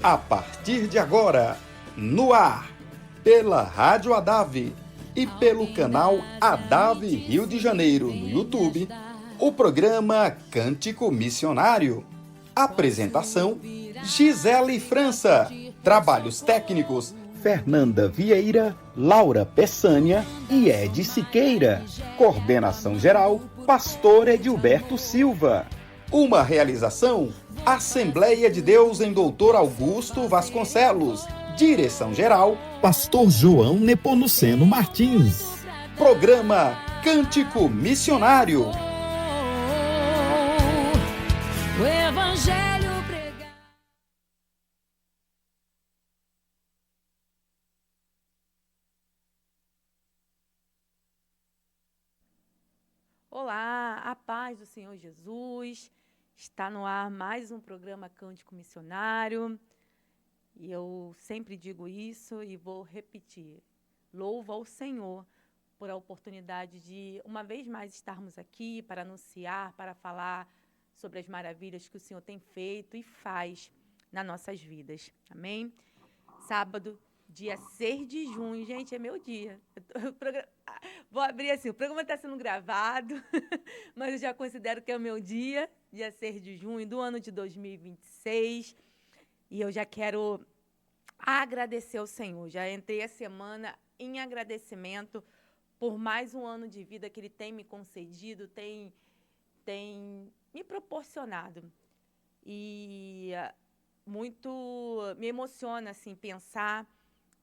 A partir de agora, no ar, pela Rádio Adave e pelo canal Adave Rio de Janeiro no YouTube, o programa Cântico Missionário. Apresentação: Gisele França. Trabalhos técnicos: Fernanda Vieira, Laura Peçanha e Ed Siqueira. Coordenação geral: Pastor Edilberto Silva. Uma realização: Assembleia de Deus em Doutor Augusto Vasconcelos. Direção-geral: Pastor João Nepomuceno Martins. Programa Cântico Missionário. O Evangelho pregado. Olá, a paz do Senhor Jesus. Está no ar mais um programa Cântico Missionário. E eu sempre digo isso e vou repetir. Louvo ao Senhor por a oportunidade de, uma vez mais, estarmos aqui para anunciar, para falar sobre as maravilhas que o Senhor tem feito e faz nas nossas vidas. Amém? Sábado, dia 6 de junho. Gente, é meu dia. Vou abrir assim, o programa está sendo gravado, mas eu já considero que é o meu dia 6 de junho do ano de 2026. E eu já quero agradecer ao Senhor. Já entrei a semana em agradecimento por mais um ano de vida que Ele tem me concedido, tem me proporcionado. E muito me emociona assim, pensar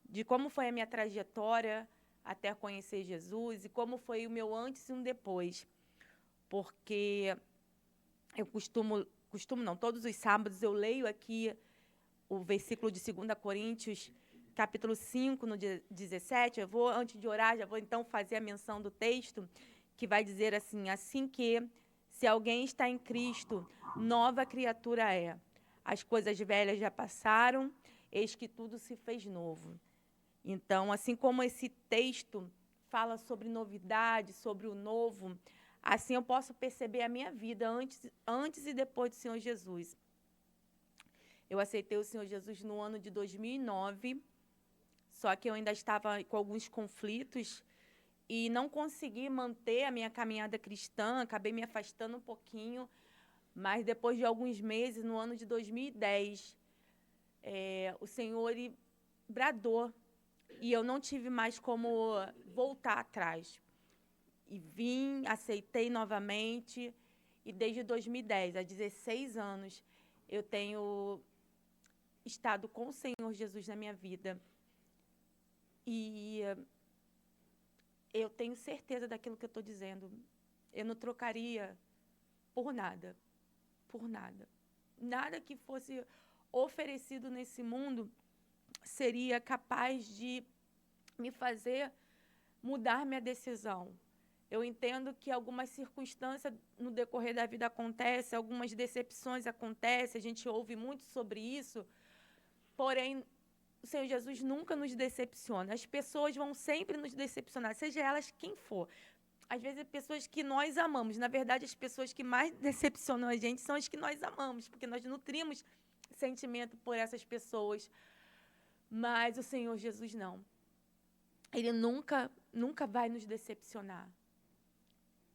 de como foi a minha trajetória até conhecer Jesus e como foi o meu antes e um depois. Porque eu todos os sábados eu leio aqui o versículo de 2 Coríntios, capítulo 5, no dia 17. Eu vou, antes de orar, já vou então fazer a menção do texto, que vai dizer assim que, se alguém está em Cristo, nova criatura é. As coisas velhas já passaram, eis que tudo se fez novo. Então, assim como esse texto fala sobre novidade, sobre o novo, assim eu posso perceber a minha vida antes e depois do Senhor Jesus. Eu aceitei o Senhor Jesus no ano de 2009, só que eu ainda estava com alguns conflitos e não consegui manter a minha caminhada cristã, acabei me afastando um pouquinho, mas depois de alguns meses, no ano de 2010, o Senhor ele bradou e eu não tive mais como voltar atrás. E aceitei novamente, e desde 2010, há 16 anos, eu tenho estado com o Senhor Jesus na minha vida. E eu tenho certeza daquilo que eu estou dizendo. Eu não trocaria por nada. Por nada. Nada que fosse oferecido nesse mundo seria capaz de me fazer mudar minha decisão. Eu entendo que algumas circunstâncias no decorrer da vida acontecem, algumas decepções acontecem, a gente ouve muito sobre isso, porém, o Senhor Jesus nunca nos decepciona. As pessoas vão sempre nos decepcionar, seja elas quem for. Às vezes, pessoas que nós amamos. Na verdade, as pessoas que mais decepcionam a gente são as que nós amamos, porque nós nutrimos sentimento por essas pessoas. Mas o Senhor Jesus não. Ele nunca vai nos decepcionar.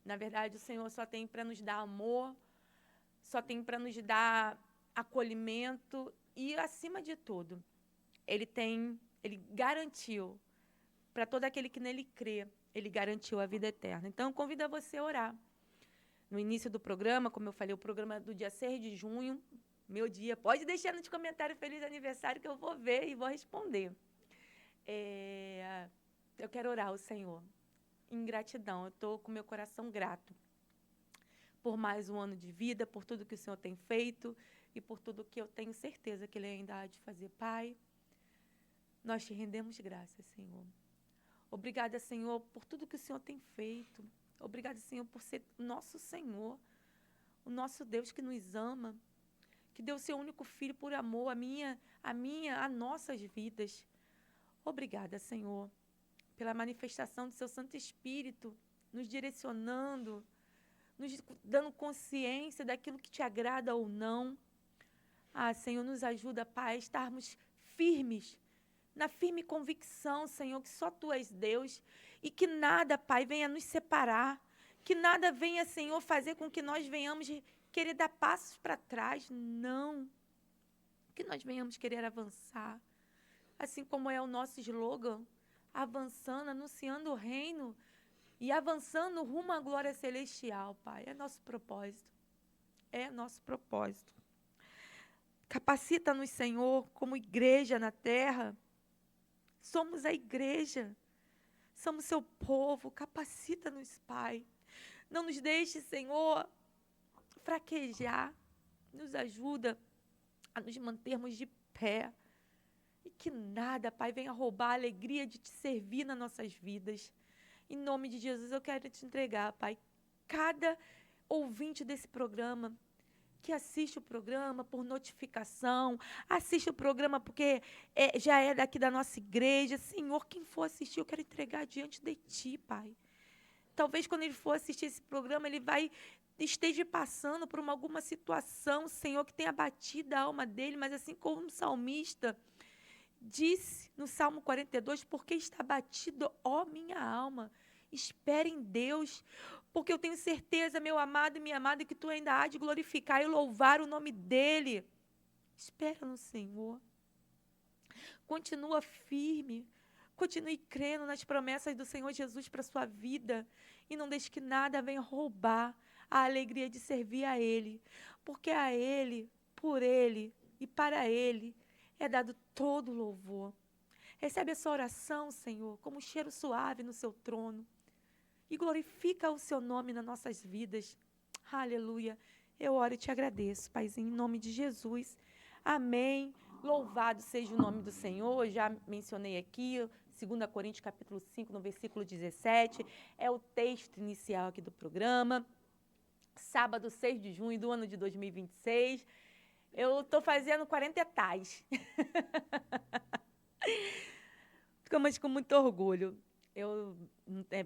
Na verdade, o Senhor só tem para nos dar amor, só tem para nos dar acolhimento e, acima de tudo, Ele garantiu, para todo aquele que nele crê, Ele garantiu a vida eterna. Então, eu convido a você a orar. No início do programa, como eu falei, o programa do dia 6 de junho, meu dia, pode deixar nos comentários feliz aniversário que eu vou ver e vou responder. Eu quero orar ao Senhor, em gratidão. Eu estou com meu coração grato por mais um ano de vida, por tudo que o Senhor tem feito e por tudo que eu tenho certeza que Ele ainda há de fazer. Pai, nós te rendemos graças, Senhor. Obrigada, Senhor, por tudo que o Senhor tem feito. Obrigada, Senhor, por ser o nosso Senhor, o nosso Deus que nos ama, que deu o seu único filho por amor a nossas vidas. Obrigada, Senhor, pela manifestação do seu Santo Espírito, nos direcionando, nos dando consciência daquilo que te agrada ou não. Senhor, nos ajuda, Pai, a estarmos firmes, na firme convicção, Senhor, que só Tu és Deus e que nada, Pai, venha nos separar, que nada venha, Senhor, fazer com que nós venhamos querer dar passos para trás. Não. Que nós venhamos querer avançar. Assim como é o nosso slogan, avançando, anunciando o reino e avançando rumo à glória celestial, Pai. É nosso propósito. É nosso propósito. Capacita-nos, Senhor, como igreja na terra. Somos a igreja. Somos seu povo. Capacita-nos, Pai. Não nos deixe, Senhor, fraquejar. Nos ajuda a nos mantermos de pé. E que nada, Pai, venha roubar a alegria de Te servir nas nossas vidas. Em nome de Jesus, eu quero Te entregar, Pai, cada ouvinte desse programa, que assiste o programa por notificação, assiste o programa porque já é daqui da nossa igreja. Senhor, quem for assistir, eu quero entregar diante de Ti, Pai. Talvez quando ele for assistir esse programa, ele esteja passando por alguma situação, Senhor, que tenha abatido a alma dele, mas assim como o salmista disse no Salmo 42, porque está abatido, ó minha alma, espere em Deus, porque eu tenho certeza, meu amado e minha amada, que Tu ainda há de glorificar e louvar o nome dEle. Espera no Senhor. Continua firme. Continue crendo nas promessas do Senhor Jesus para a sua vida. E não deixe que nada venha roubar a alegria de servir a Ele. Porque a Ele, por Ele e para Ele é dado todo louvor. Recebe essa oração, Senhor, como um cheiro suave no Seu trono. E glorifica o Seu nome nas nossas vidas. Aleluia. Eu oro e Te agradeço, Paizinho, em nome de Jesus. Amém. Louvado seja o nome do Senhor. Eu já mencionei aqui, 2 Coríntios capítulo 5, no versículo 17. É o texto inicial aqui do programa. Sábado, 6 de junho do ano de 2026. Eu estou fazendo 40 etais. Ficamos com muito orgulho.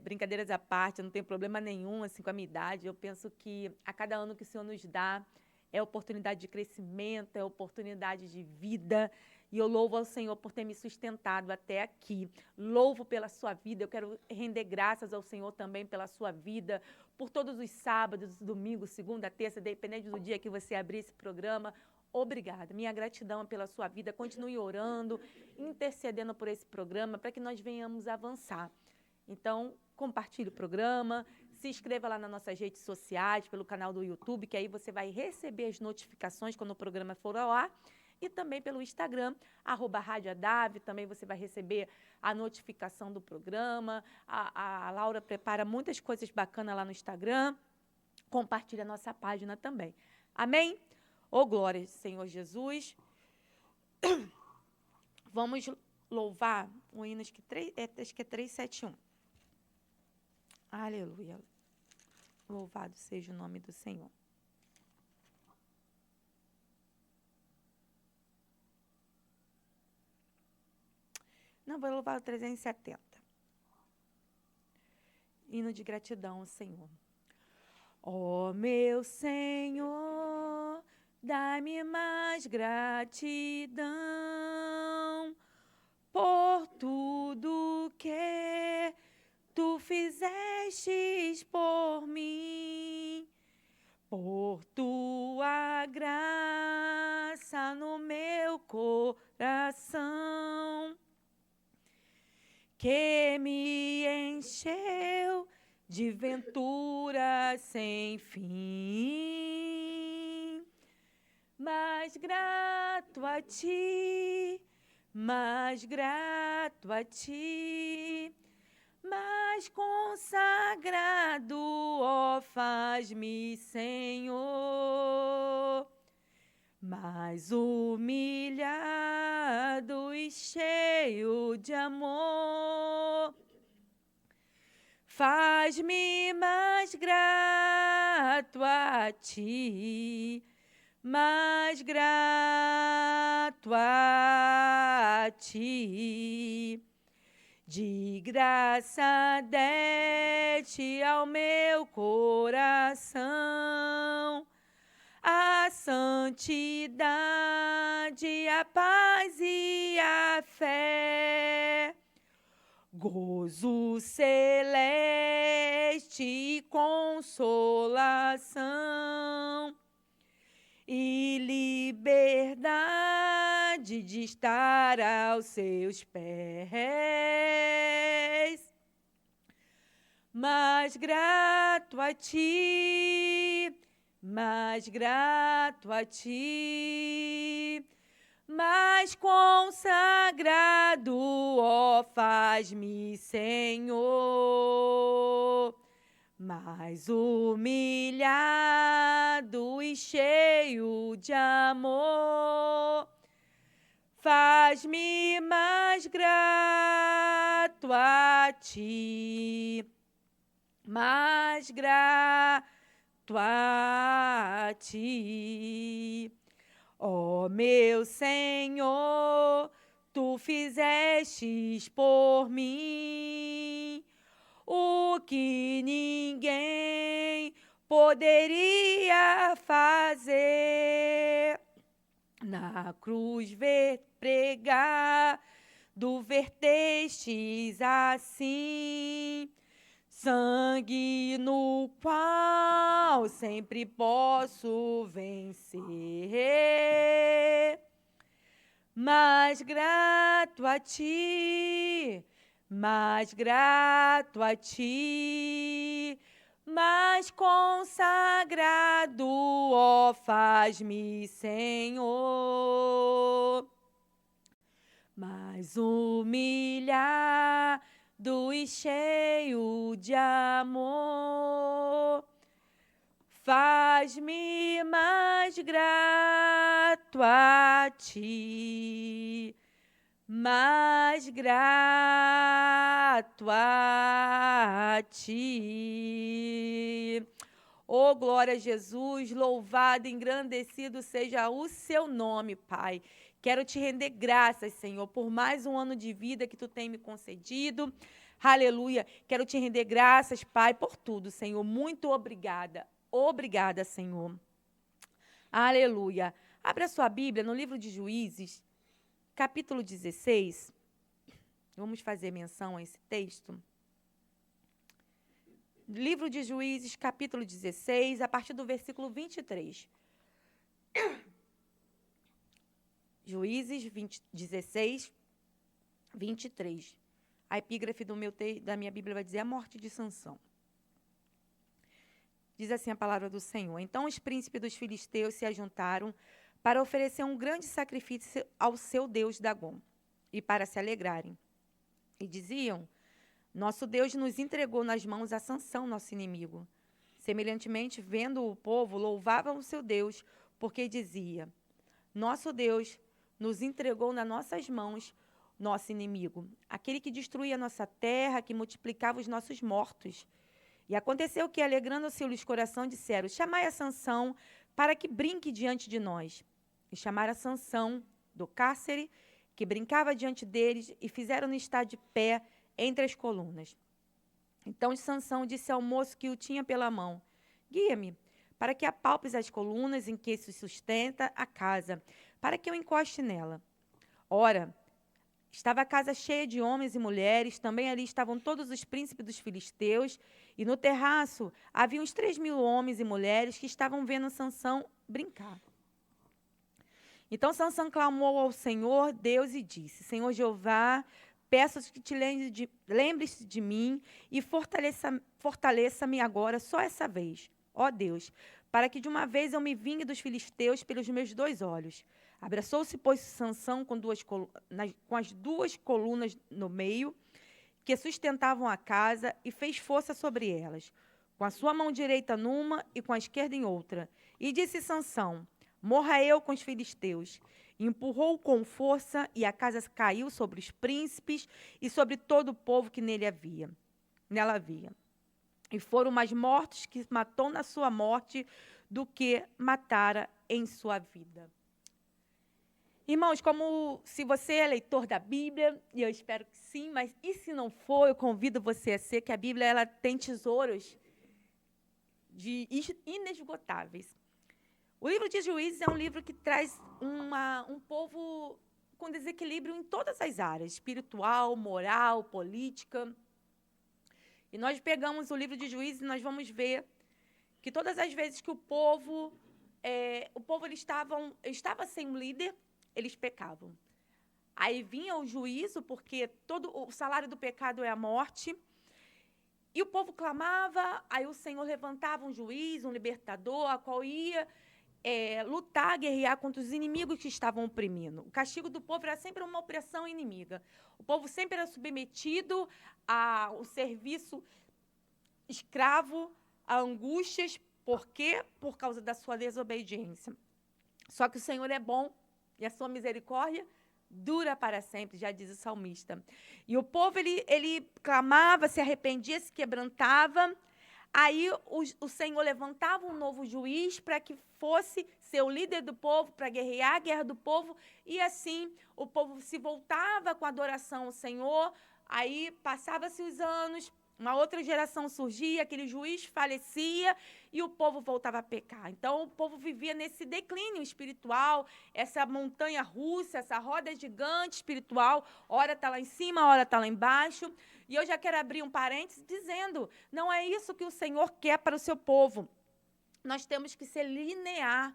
Brincadeiras à parte, eu não tenho problema nenhum assim, com a minha idade. Eu penso que a cada ano que o Senhor nos dá é oportunidade de crescimento, é oportunidade de vida. E eu louvo ao Senhor por ter me sustentado até aqui. Louvo pela sua vida. Eu quero render graças ao Senhor também pela sua vida, por todos os sábados, domingos, segunda, terça, dependendo do dia que você abrir esse programa. Obrigada. Minha gratidão pela sua vida. Continue orando, intercedendo por esse programa, para que nós venhamos avançar. Então, compartilhe o programa, se inscreva lá nas nossas redes sociais, pelo canal do YouTube, que aí você vai receber as notificações quando o programa for ao ar. E também pelo Instagram, @Rádio Adave, também você vai receber a notificação do programa. A Laura prepara muitas coisas bacanas lá no Instagram. Compartilhe a nossa página também. Amém? Ô, glória, Senhor Jesus. Vamos louvar o hino, acho que é 371. Aleluia. Louvado seja o nome do Senhor. Não, vou louvar o 370. Hino de gratidão ao Senhor. Ó meu Senhor, dá-me mais gratidão por tudo que Tu fizestes por mim, por Tua graça no meu coração, que me encheu de ventura sem fim. Mais grato a Ti, mais grato a Ti, mais consagrado, ó, faz-me, Senhor, mais humilhado e cheio de amor. Faz-me mais grato a Ti, mais grato a Ti. De graça deste ao meu coração a santidade a paz e a fé, gozo celeste e consolação, e liberdade de estar aos seus pés. Mais grato a ti, mais grato a ti, mais consagrado, ó, faz-me, Senhor, mais humilhado e cheio de amor, faz-me mais grato a ti, mais grato a ti. Ó meu Senhor, tu fizestes por mim o que ninguém poderia fazer. Na cruz pregado, vertestes assim sangue no qual sempre posso vencer. Mais grato a ti, mais grato a ti, mais consagrado, ó, faz-me, Senhor, mais humilhado e cheio de amor, faz-me mais grato a ti, mais grato a ti. Oh, glória a Jesus, louvado, engrandecido seja o seu nome, Pai. Quero te render graças, Senhor, por mais um ano de vida que tu tem me concedido. Aleluia. Quero te render graças, Pai, por tudo, Senhor. Muito obrigada. Obrigada, Senhor. Aleluia. Abra sua Bíblia no livro de Juízes, capítulo 16. Vamos fazer menção a esse texto. Livro de Juízes, capítulo 16, a partir do versículo 23. Juízes 16, 23. A epígrafe da minha Bíblia vai dizer a morte de Sansão. Diz assim a palavra do Senhor. Então os príncipes dos filisteus se ajuntaram para oferecer um grande sacrifício ao seu Deus Dagom e para se alegrarem. E diziam: nosso Deus nos entregou nas mãos a Sansão, nosso inimigo. Semelhantemente, vendo o povo, louvavam o seu Deus, porque dizia: nosso Deus nos entregou nas nossas mãos nosso inimigo, aquele que destruía a nossa terra, que multiplicava os nossos mortos. E aconteceu que, alegrando-se-lhes coração, disseram: chamai a Sansão para que brinque diante de nós. E chamaram a Sansão do cárcere, que brincava diante deles, e fizeram-no estar de pé entre as colunas. Então Sansão disse ao moço que o tinha pela mão: guia-me, para que apalpes as colunas em que se sustenta a casa, para que eu encoste nela. Ora, estava a casa cheia de homens e mulheres, também ali estavam todos os príncipes dos filisteus, e no terraço havia uns 3.000 homens e mulheres que estavam vendo Sansão brincar. Então Sansão clamou ao Senhor Deus e disse: Senhor Jeová, peço que te lembres de mim e fortaleça-me agora só essa vez, ó Deus, para que de uma vez eu me vingue dos filisteus pelos meus 2 olhos. Abraçou-se, pois, Sansão com as 2 colunas no meio, que sustentavam a casa, e fez força sobre elas, com a sua mão direita numa e com a esquerda em outra. E disse Sansão: morra eu com os filisteus. E empurrou com força, e a casa caiu sobre os príncipes e sobre todo o povo que nela havia. E foram mais mortos que matou na sua morte do que matara em sua vida. Irmãos, como se você é leitor da Bíblia, e eu espero que sim, mas e se não for, eu convido você a ser, que a Bíblia ela tem tesouros inesgotáveis. O livro de Juízes é um livro que traz um povo com desequilíbrio em todas as áreas, espiritual, moral, política. E nós pegamos o livro de Juízes e nós vamos ver que todas as vezes que o povo ele estava sem um líder, eles pecavam. Aí vinha o juízo, porque todo o salário do pecado é a morte. E o povo clamava, aí o Senhor levantava um juiz, um libertador, a qual ia lutar, guerrear contra os inimigos que estavam oprimindo. O castigo do povo era sempre uma opressão inimiga. O povo sempre era submetido ao serviço escravo, a angústias. Por quê? Por causa da sua desobediência. Só que o Senhor é bom e a sua misericórdia dura para sempre, já diz o salmista. E o povo, ele clamava, se arrependia, se quebrantava. Aí o Senhor levantava um novo juiz para que fosse ser o líder do povo, para guerrear a guerra do povo. E assim o povo se voltava com adoração ao Senhor. Aí passava-se os anos, uma outra geração surgia, aquele juiz falecia e o povo voltava a pecar. Então, o povo vivia nesse declínio espiritual, essa montanha russa, essa roda gigante espiritual, ora está lá em cima, ora está lá embaixo. E eu já quero abrir um parênteses dizendo, não é isso que o Senhor quer para o seu povo. Nós temos que ser linear.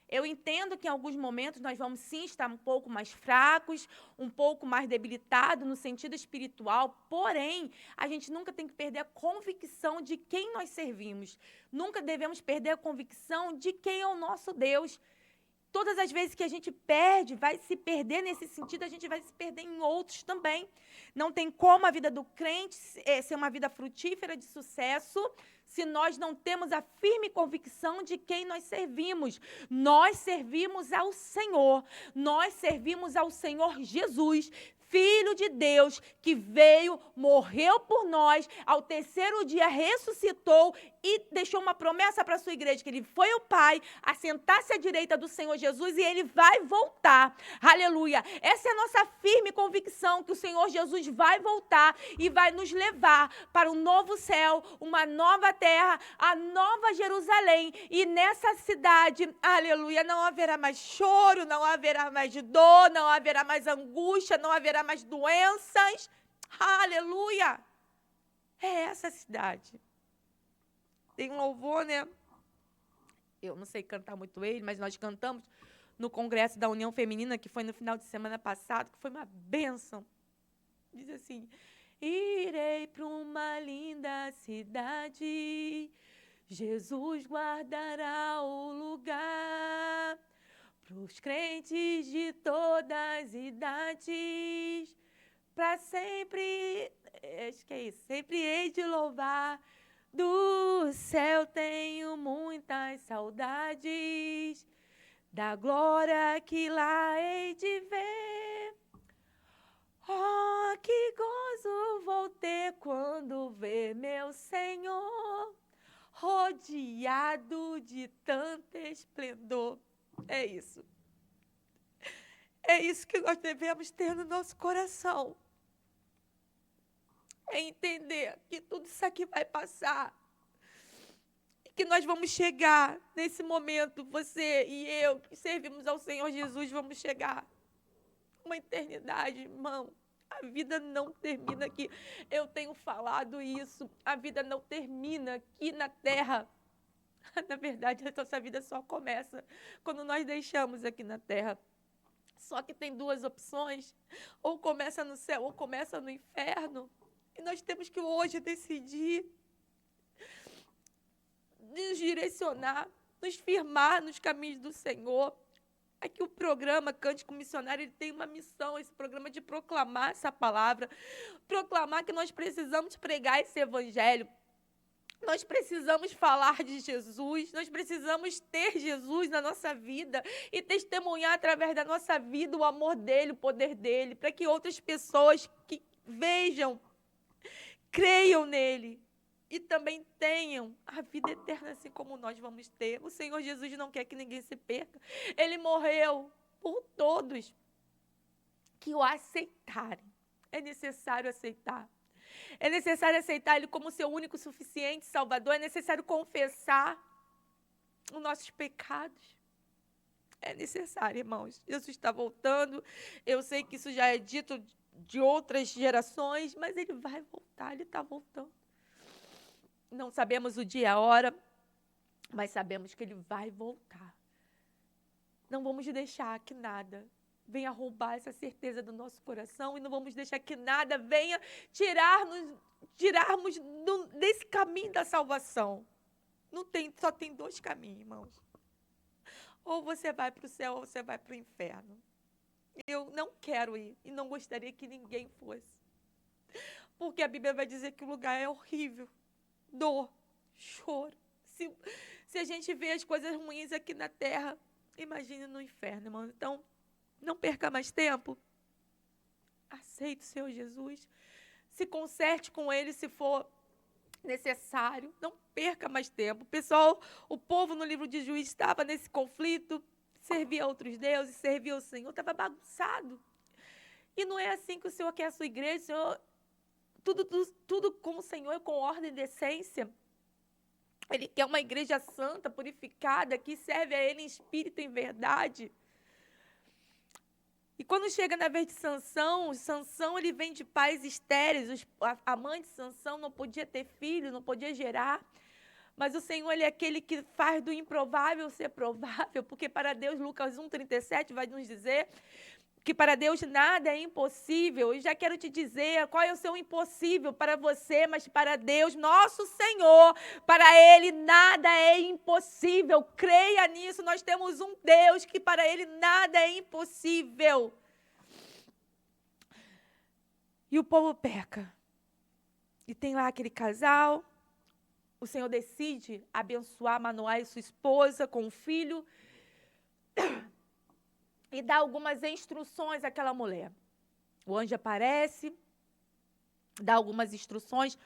Eu entendo que em alguns momentos nós vamos sim estar um pouco mais fracos, um pouco mais debilitados no sentido espiritual, porém, a gente nunca tem que perder a convicção de quem nós servimos. Nunca devemos perder a convicção de quem é o nosso Deus. Todas as vezes que a gente perde, vai se perder nesse sentido, a gente vai se perder em outros também. Não tem como a vida do crente ser uma vida frutífera de sucesso se nós não temos a firme convicção de quem nós servimos. Nós servimos ao Senhor. Nós servimos ao Senhor Jesus, Filho de Deus, que veio, morreu por nós, ao terceiro dia ressuscitou e deixou uma promessa para a sua igreja, que ele foi o Pai, assentar-se à direita do Senhor Jesus e ele vai voltar. Aleluia! Essa é a nossa firme convicção, que o Senhor Jesus vai voltar e vai nos levar para um novo céu, uma nova terra, a nova Jerusalém. E nessa cidade, aleluia, não haverá mais choro, não haverá mais dor, não haverá mais angústia, não haverá mais doenças. Aleluia! É essa a cidade. Tem um louvor, né? Eu não sei cantar muito ele, mas nós cantamos no Congresso da União Feminina, que foi no final de semana passado, que foi uma bênção. Diz assim: irei para uma linda cidade, Jesus guardará o lugar, para os crentes de todas as idades, para sempre, acho que é isso, sempre hei de louvar. Do céu tenho muitas saudades, da glória que lá hei de ver. Oh, que gozo vou ter quando ver meu Senhor rodeado de tanto esplendor. É isso. É isso que nós devemos ter no nosso coração. É entender que tudo isso aqui vai passar. E que nós vamos chegar nesse momento, você e eu, que servimos ao Senhor Jesus, vamos chegar uma eternidade, irmão. A vida não termina aqui. Eu tenho falado isso. A vida não termina aqui na terra. Na verdade, a nossa vida só começa quando nós deixamos aqui na terra. Só que tem duas opções. Ou começa no céu, ou começa no inferno. E nós temos que hoje decidir, nos direcionar, nos firmar nos caminhos do Senhor. Aqui o programa Cântico Missionário, ele tem uma missão, esse programa de proclamar essa palavra, proclamar que nós precisamos pregar esse evangelho, nós precisamos falar de Jesus, nós precisamos ter Jesus na nossa vida e testemunhar através da nossa vida o amor dele, o poder dele, para que outras pessoas que vejam, creiam nele e também tenham a vida eterna, assim como nós vamos ter. O Senhor Jesus não quer que ninguém se perca. Ele morreu por todos que o aceitarem. É necessário aceitar. É necessário aceitar Ele como seu único, suficiente Salvador. É necessário confessar os nossos pecados. É necessário, irmãos. Jesus está voltando. Eu sei que isso já é dito de outras gerações, mas ele vai voltar, ele está voltando. Não sabemos o dia e a hora, mas sabemos que ele vai voltar. Não vamos deixar que nada venha roubar essa certeza do nosso coração e não vamos deixar que nada venha tirarmos desse caminho da salvação. Só tem dois caminhos, irmãos. Ou você vai para o céu ou você vai para o inferno. Eu não quero ir e não gostaria que ninguém fosse. Porque a Bíblia vai dizer que o lugar é horrível. Dor, choro. Se a gente vê as coisas ruins aqui na terra, imagine no inferno, irmão. Então, não perca mais tempo. Aceite o Senhor Jesus. Se conserte com Ele se for necessário. Não perca mais tempo. Pessoal, o povo no livro de Juízes estava nesse conflito, servia a outros deuses, servia ao Senhor, estava bagunçado. E não é assim que o Senhor quer a sua igreja. O Senhor, tudo com o Senhor, com ordem e decência. Ele quer uma igreja santa, purificada, que serve a Ele em espírito e em verdade. E quando chega na vez de Sansão ele vem de pais estéreis. A mãe de Sansão não podia ter filho, não podia gerar. Mas o Senhor, Ele é aquele que faz do improvável ser provável, porque para Deus, Lucas 1,37 vai nos dizer que para Deus nada é impossível. E já quero te dizer qual é o seu impossível para você, mas para Deus, nosso Senhor, para Ele nada é impossível. Creia nisso, nós temos um Deus que para Ele nada é impossível. E o povo peca. E tem lá aquele casal. O Senhor decide abençoar Manoá e sua esposa com um filho e dá algumas instruções àquela mulher. O anjo aparece, dá algumas instruções,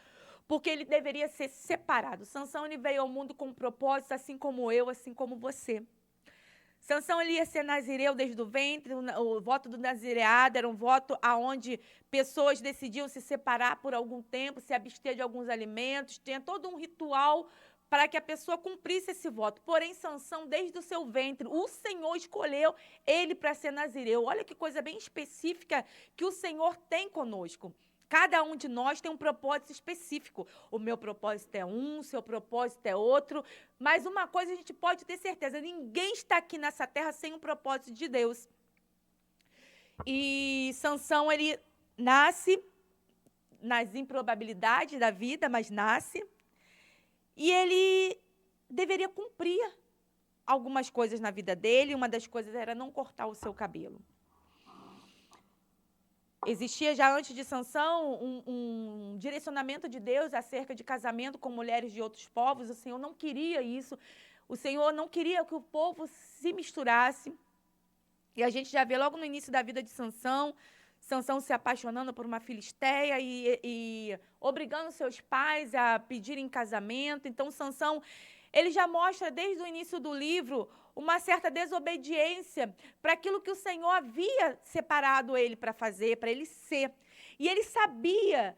porque ele deveria ser separado. Sansão, ele veio ao mundo com um propósito, assim como eu, assim como você. Sansão, ele ia ser nazireu desde o ventre. O voto do nazireado era um voto onde pessoas decidiam se separar por algum tempo, se abster de alguns alimentos. Tinha todo um ritual para que a pessoa cumprisse esse voto. Porém, Sansão, desde o seu ventre, o Senhor escolheu ele para ser nazireu. Olha que coisa bem específica que o Senhor tem conosco. Cada um de nós tem um propósito específico. O meu propósito é um, o seu propósito é outro. Mas uma coisa a gente pode ter certeza, ninguém está aqui nessa terra sem um propósito de Deus. E Sansão, ele nasce nas improbabilidades da vida, mas nasce. E ele deveria cumprir algumas coisas na vida dele. Uma das coisas era não cortar o seu cabelo. Existia já antes de Sansão um direcionamento de Deus acerca de casamento com mulheres de outros povos. O Senhor não queria isso. O Senhor não queria que o povo se misturasse. E a gente já vê logo no início da vida de Sansão se apaixonando por uma filisteia e obrigando seus pais a pedirem casamento. Então, Sansão, ele já mostra desde o início do livro uma certa desobediência para aquilo que o Senhor havia separado ele para fazer, para ele ser. E ele sabia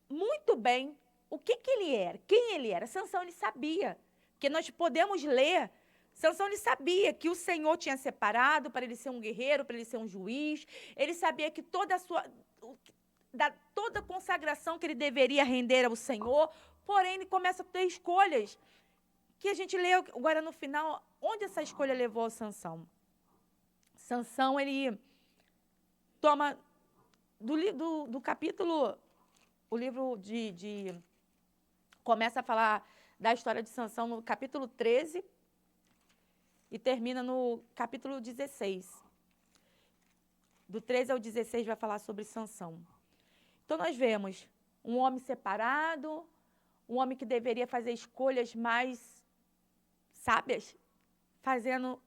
muito bem o que ele era, quem ele era. Sansão, ele sabia, que nós podemos ler. Sansão, ele sabia que o Senhor tinha separado para ele ser um guerreiro, para ele ser um juiz. Ele sabia que toda a consagração que ele deveria render ao Senhor, porém ele começa a ter escolhas que a gente lê agora no final, onde essa escolha levou a Sansão. Sansão, ele toma, do capítulo, o livro começa a falar da história de Sansão no capítulo 13 e termina no capítulo 16. Do 13 ao 16 vai falar sobre Sansão. Então nós vemos um homem separado, um homem que deveria fazer escolhas mais sábias, fazendo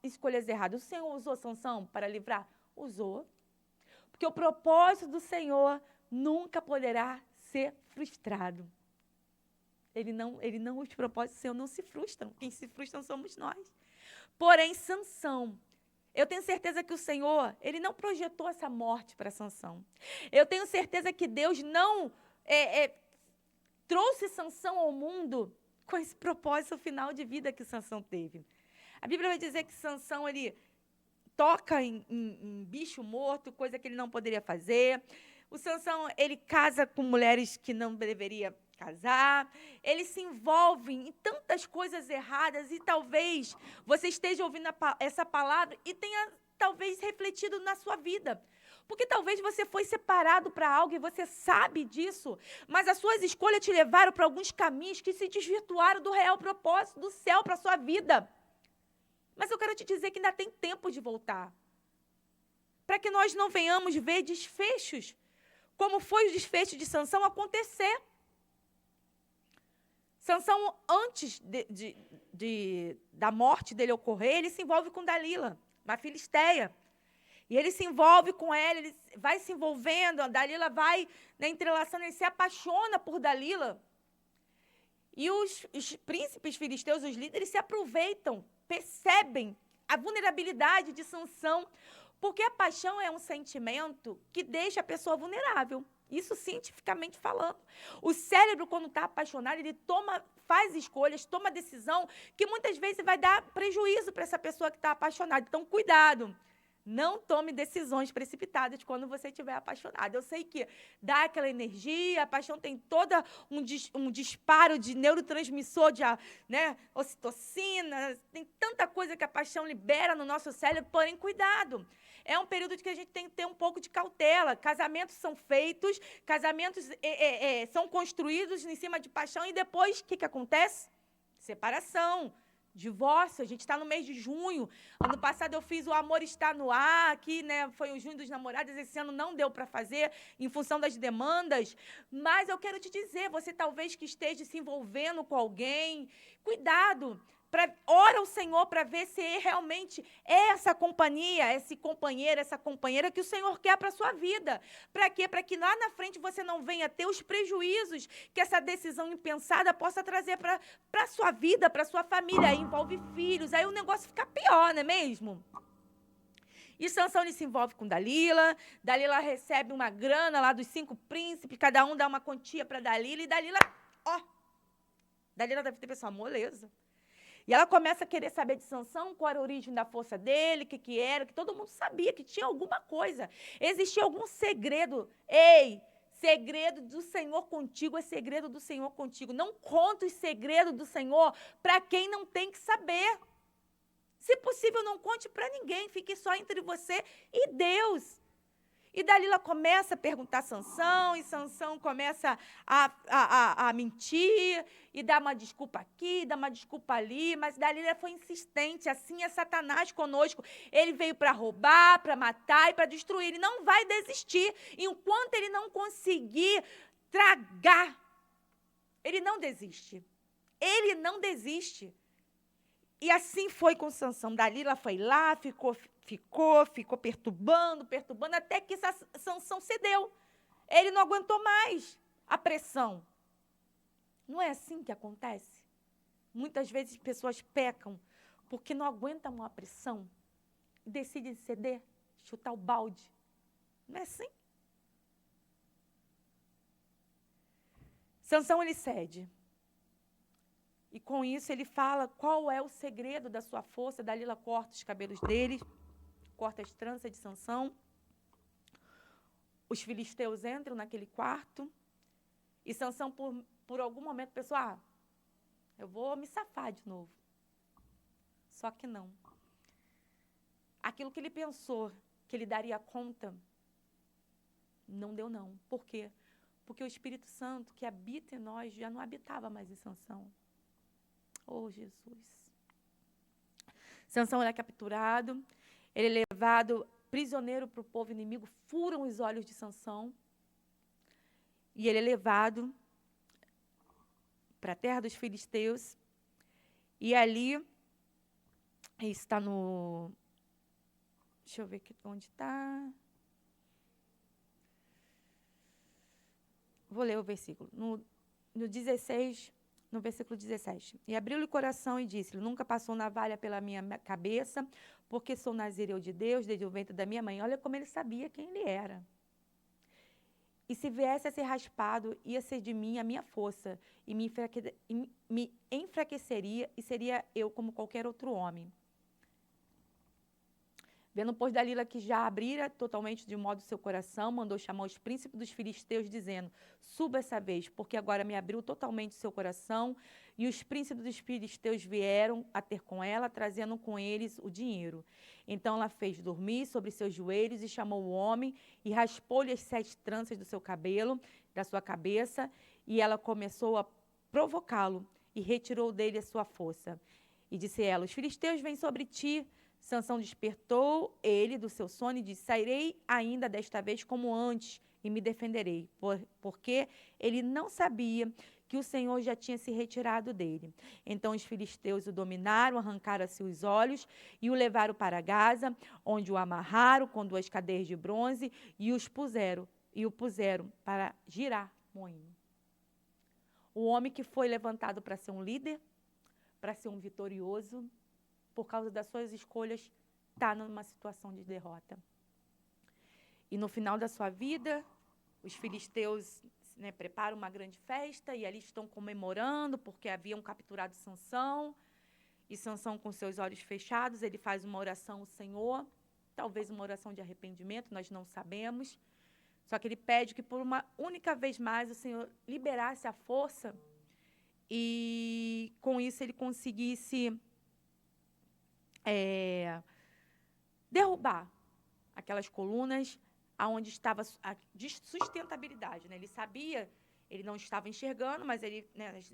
escolhas erradas. O Senhor usou Sansão para livrar? Usou. Porque o propósito do Senhor nunca poderá ser frustrado. Os propósitos do Senhor não se frustram. Quem se frustram somos nós. Porém, Sansão, eu tenho certeza que o Senhor, Ele não projetou essa morte para Sansão. Eu tenho certeza que Deus não trouxe Sansão ao mundo com esse propósito final de vida que Sansão teve. A Bíblia vai dizer que Sansão, ele toca em bicho morto, coisa que ele não poderia fazer. O Sansão, ele casa com mulheres que não deveria casar. Ele se envolve em tantas coisas erradas e talvez você esteja ouvindo essa palavra e tenha talvez refletido na sua vida. Porque talvez você foi separado para algo e você sabe disso, mas as suas escolhas te levaram para alguns caminhos que se desvirtuaram do real propósito do céu para a sua vida. Mas eu quero te dizer que ainda tem tempo de voltar. Para que nós não venhamos ver desfechos, como foi o desfecho de Sansão acontecer. Sansão, antes da morte dele ocorrer, ele se envolve com Dalila, uma filisteia. E ele se envolve com ela, ele vai se envolvendo, a Dalila vai, né, entrelaçando, ele se apaixona por Dalila. E os príncipes filisteus, os líderes, se aproveitam, percebem a vulnerabilidade de Sansão, porque a paixão é um sentimento que deixa a pessoa vulnerável. Isso cientificamente falando. O cérebro, quando está apaixonado, ele faz escolhas, toma decisão que muitas vezes vai dar prejuízo para essa pessoa que está apaixonada. Então, cuidado. Não tome decisões precipitadas quando você estiver apaixonado. Eu sei que dá aquela energia, a paixão tem todo um disparo de neurotransmissor, né, ocitocina, tem tanta coisa que a paixão libera no nosso cérebro, porém, cuidado. É um período que a gente tem que ter um pouco de cautela. Casamentos são feitos, casamentos são construídos em cima de paixão e depois, o que acontece? Separação. Divórcio, a gente está no mês de junho. Ano passado eu fiz o Amor Está no Ar, aqui, né? Foi o junho dos namorados, esse ano não deu para fazer, em função das demandas. Mas eu quero te dizer, você talvez que esteja se envolvendo com alguém, cuidado. Ora ao Senhor para ver se realmente é essa companhia, esse companheiro, essa companheira que o Senhor quer para a sua vida. Para quê? Para que lá na frente você não venha ter os prejuízos que essa decisão impensada possa trazer para a sua vida, para a sua família. Aí envolve filhos, aí o negócio fica pior, não é mesmo? E Sansão ele se envolve com Dalila. Dalila recebe uma grana lá dos 5 príncipes, cada um dá uma quantia para Dalila. E Dalila, Dalila deve ter pensado, moleza. E ela começa a querer saber de Sansão, qual era a origem da força dele, o que era, que todo mundo sabia que tinha alguma coisa. Existia algum segredo. Ei, segredo do Senhor contigo é segredo do Senhor contigo. Não conta os segredos do Senhor para quem não tem que saber. Se possível, não conte para ninguém, fique só entre você e Deus. E Dalila começa a perguntar a Sansão, e Sansão começa a mentir, e dá uma desculpa aqui, dá uma desculpa ali, mas Dalila foi insistente, assim é Satanás conosco. Ele veio para roubar, para matar e para destruir, ele não vai desistir, enquanto ele não conseguir tragar, ele não desiste. Ele não desiste. E assim foi com Sansão. Dalila foi lá, ficou perturbando, até que Sansão cedeu. Ele não aguentou mais a pressão. Não é assim que acontece? Muitas vezes pessoas pecam porque não aguentam a pressão e decidem ceder, chutar o balde. Não é assim? Sansão, ele cede. E com isso ele fala qual é o segredo da sua força. Dalila corta os cabelos dele, corta as tranças de Sansão. Os filisteus entram naquele quarto. E Sansão, por algum momento, pensou, eu vou me safar de novo. Só que não. Aquilo que ele pensou que ele daria conta, não deu não. Por quê? Porque o Espírito Santo que habita em nós já não habitava mais em Sansão. Oh, Jesus. Sansão é capturado, ele é levado prisioneiro para o povo inimigo, furam os olhos de Sansão, e ele é levado para a terra dos filisteus, e ali, está no... Deixa eu ver aqui onde está. Vou ler o versículo. No 16... No versículo 17. E abriu-lhe o coração e disse-lhe, nunca passou navalha pela minha cabeça, porque sou nazireu de Deus, desde o ventre da minha mãe. Olha como ele sabia quem ele era. E se viesse a ser raspado, ia ser de mim a minha força, e me enfraqueceria, e seria eu como qualquer outro homem. Vendo, pois, Dalila que já abrira totalmente de modo seu coração, mandou chamar os príncipes dos filisteus, dizendo: suba essa vez, porque agora me abriu totalmente seu coração. E os príncipes dos filisteus vieram a ter com ela, trazendo com eles o dinheiro. Então ela fez dormir sobre seus joelhos e chamou o homem e raspou-lhe as 7 tranças do seu cabelo, da sua cabeça, e ela começou a provocá-lo e retirou dele a sua força. E disse ela: os filisteus vêm sobre ti. Sansão despertou ele do seu sono e disse: sairei ainda desta vez como antes e me defenderei, porque ele não sabia que o Senhor já tinha se retirado dele. Então os filisteus o dominaram, arrancaram-se os olhos e o levaram para Gaza, onde o amarraram com 2 cadeias de bronze e o puseram para girar moinho. O homem que foi levantado para ser um líder, para ser um vitorioso, por causa das suas escolhas, está numa situação de derrota. E no final da sua vida, os filisteus preparam uma grande festa e ali estão comemorando porque haviam capturado Sansão. E Sansão, com seus olhos fechados, ele faz uma oração ao Senhor, talvez uma oração de arrependimento, nós não sabemos. Só que ele pede que por uma única vez mais o Senhor liberasse a força e com isso ele conseguisse derrubar aquelas colunas aonde estava a sustentabilidade. Ele sabia, ele não estava enxergando, mas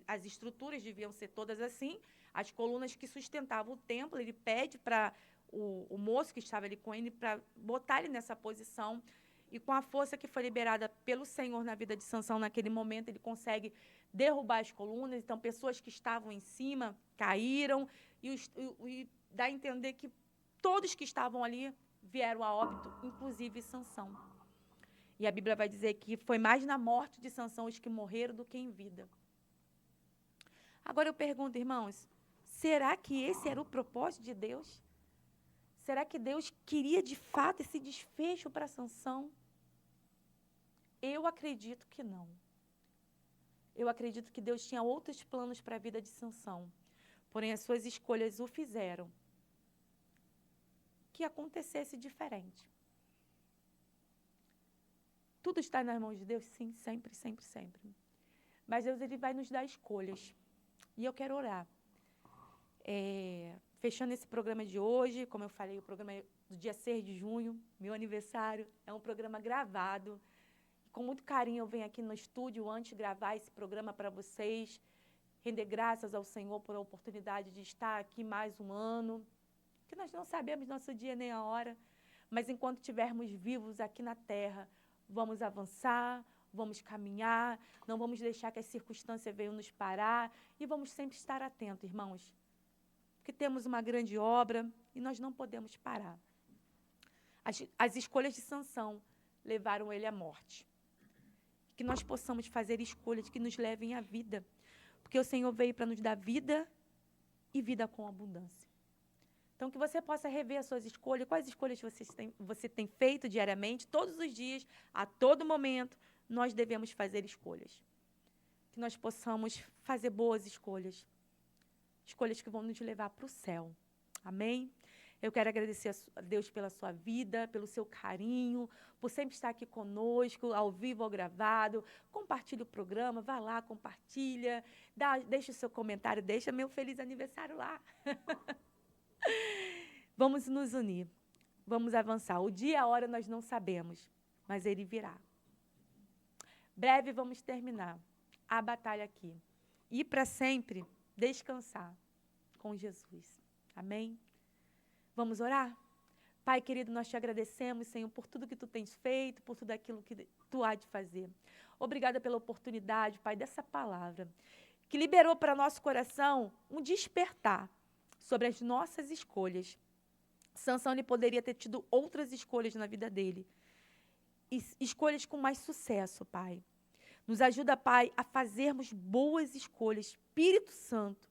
as estruturas deviam ser todas assim, as colunas que sustentavam o templo. Ele pede para o moço que estava ali com ele para botar ele nessa posição, e com a força que foi liberada pelo Senhor na vida de Sansão naquele momento, ele consegue derrubar as colunas. Então, pessoas que estavam em cima caíram, e dá a entender que todos que estavam ali vieram a óbito, inclusive Sansão. E a Bíblia vai dizer que foi mais na morte de Sansão os que morreram do que em vida. Agora eu pergunto, irmãos, será que esse era o propósito de Deus? Será que Deus queria de fato esse desfecho para Sansão? Eu acredito que não. Eu acredito que Deus tinha outros planos para a vida de Sansão. Porém, as suas escolhas o fizeram que acontecesse diferente. Tudo está nas mãos de Deus? Sim, sempre, sempre, sempre. Mas Deus, ele vai nos dar escolhas. E eu quero orar. Fechando esse programa de hoje, como eu falei, o programa é do dia 6 de junho, meu aniversário, é um programa gravado. Com muito carinho eu venho aqui no estúdio antes de gravar esse programa para vocês, render graças ao Senhor por a oportunidade de estar aqui mais um ano, que nós não sabemos nosso dia nem a hora, mas enquanto estivermos vivos aqui na terra, vamos avançar, vamos caminhar, não vamos deixar que as circunstâncias venham nos parar e vamos sempre estar atentos, irmãos, porque temos uma grande obra e nós não podemos parar. As escolhas de Sansão levaram ele à morte. Que nós possamos fazer escolhas que nos levem à vida, porque o Senhor veio para nos dar vida e vida com abundância. Então, que você possa rever as suas escolhas, quais escolhas você tem feito diariamente, todos os dias, a todo momento, nós devemos fazer escolhas. Que nós possamos fazer boas escolhas, escolhas que vão nos levar para o céu. Amém? Eu quero agradecer a Deus pela sua vida, pelo seu carinho, por sempre estar aqui conosco, ao vivo ou gravado. Compartilhe o programa, vá lá, compartilha, deixa o seu comentário, deixa meu feliz aniversário lá. Vamos nos unir, vamos avançar. O dia e a hora nós não sabemos, mas ele virá. Breve vamos terminar a batalha aqui. E para sempre descansar com Jesus. Amém? Vamos orar? Pai querido, nós te agradecemos, Senhor, por tudo que tu tens feito, por tudo aquilo que tu há de fazer. Obrigada pela oportunidade, Pai, dessa palavra, que liberou para nosso coração um despertar sobre as nossas escolhas. Sansão, ele poderia ter tido outras escolhas na vida dele. Escolhas com mais sucesso, Pai. Nos ajuda, Pai, a fazermos boas escolhas. Espírito Santo,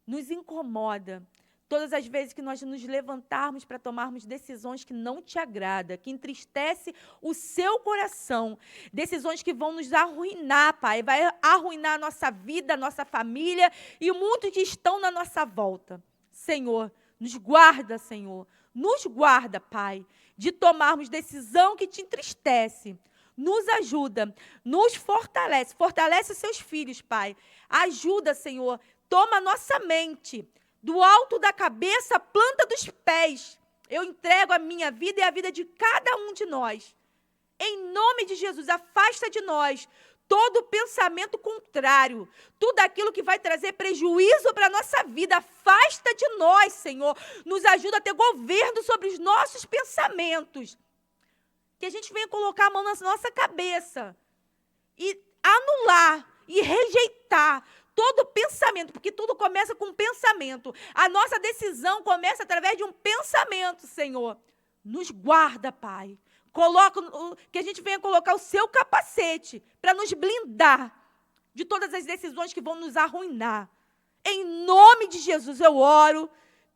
nos incomoda. Todas as vezes que nós nos levantarmos para tomarmos decisões que não te agrada, que entristece o seu coração, decisões que vão nos arruinar, Pai, vai arruinar a nossa vida, a nossa família e muitos que estão na nossa volta. Senhor, nos guarda, Senhor, Nos guarda, Pai, de tomarmos decisão que te entristece. Nos ajuda, nos fortalece. Fortalece os seus filhos, Pai. Ajuda, Senhor. Toma a nossa mente, do alto da cabeça à planta dos pés. Eu entrego a minha vida e a vida de cada um de nós. Em nome de Jesus, afasta de nós todo pensamento contrário, tudo aquilo que vai trazer prejuízo para a nossa vida. Afasta de nós, Senhor. Nos ajuda a ter governo sobre os nossos pensamentos. Que a gente venha colocar a mão na nossa cabeça e anular e rejeitar todo pensamento, porque tudo começa com um pensamento. A nossa decisão começa através de um pensamento, Senhor. Nos guarda, Pai. Que a gente venha colocar o seu capacete para nos blindar de todas as decisões que vão nos arruinar. Em nome de Jesus eu oro,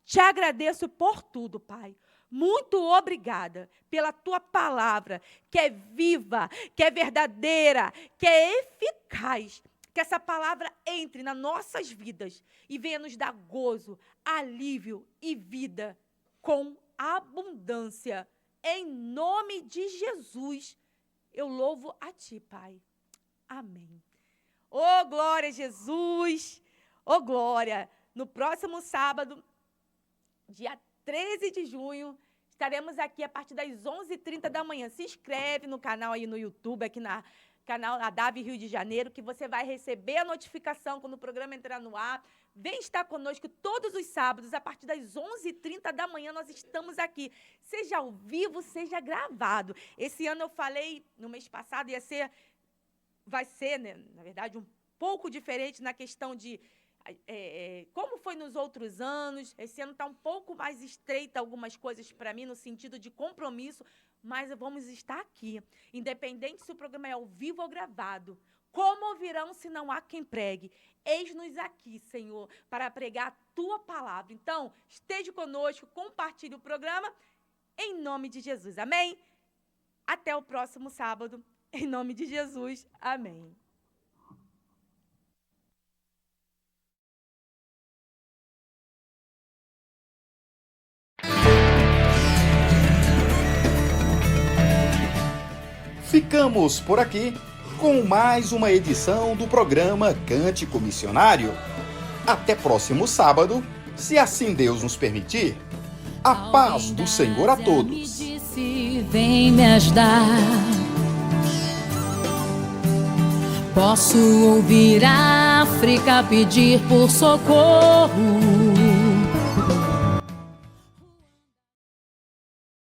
te agradeço por tudo, Pai. Muito obrigada pela tua palavra, que é viva, que é verdadeira, que é eficaz. Que essa palavra entre nas nossas vidas e venha nos dar gozo, alívio e vida com abundância. Em nome de Jesus, eu louvo a ti, Pai. Amém. Ô, glória a Jesus. Ô, glória. No próximo sábado, dia 13 de junho, estaremos aqui a partir das 11h30 da manhã. Se inscreve no canal aí no YouTube, aqui na canal ADAV Rio de Janeiro, que você vai receber a notificação quando o programa entrar no ar. Vem estar conosco todos os sábados, a partir das 11h30 da manhã, nós estamos aqui. Seja ao vivo, seja gravado. Esse ano eu falei, no mês passado, vai ser, né, na verdade, um pouco diferente na questão de como foi nos outros anos. Esse ano está um pouco mais estreita algumas coisas para mim, no sentido de compromisso, mas vamos estar aqui, independente se o programa é ao vivo ou gravado. Como ouvirão se não há quem pregue? Eis-nos aqui, Senhor, para pregar a tua palavra. Então, esteja conosco, compartilhe o programa, em nome de Jesus. Amém? Até o próximo sábado, em nome de Jesus. Amém. Ficamos por aqui com mais uma edição do programa Cântico Missionário. Até próximo sábado, se assim Deus nos permitir. A paz do Senhor a todos. Vem me ajudar. Posso ouvir a África pedir por socorro.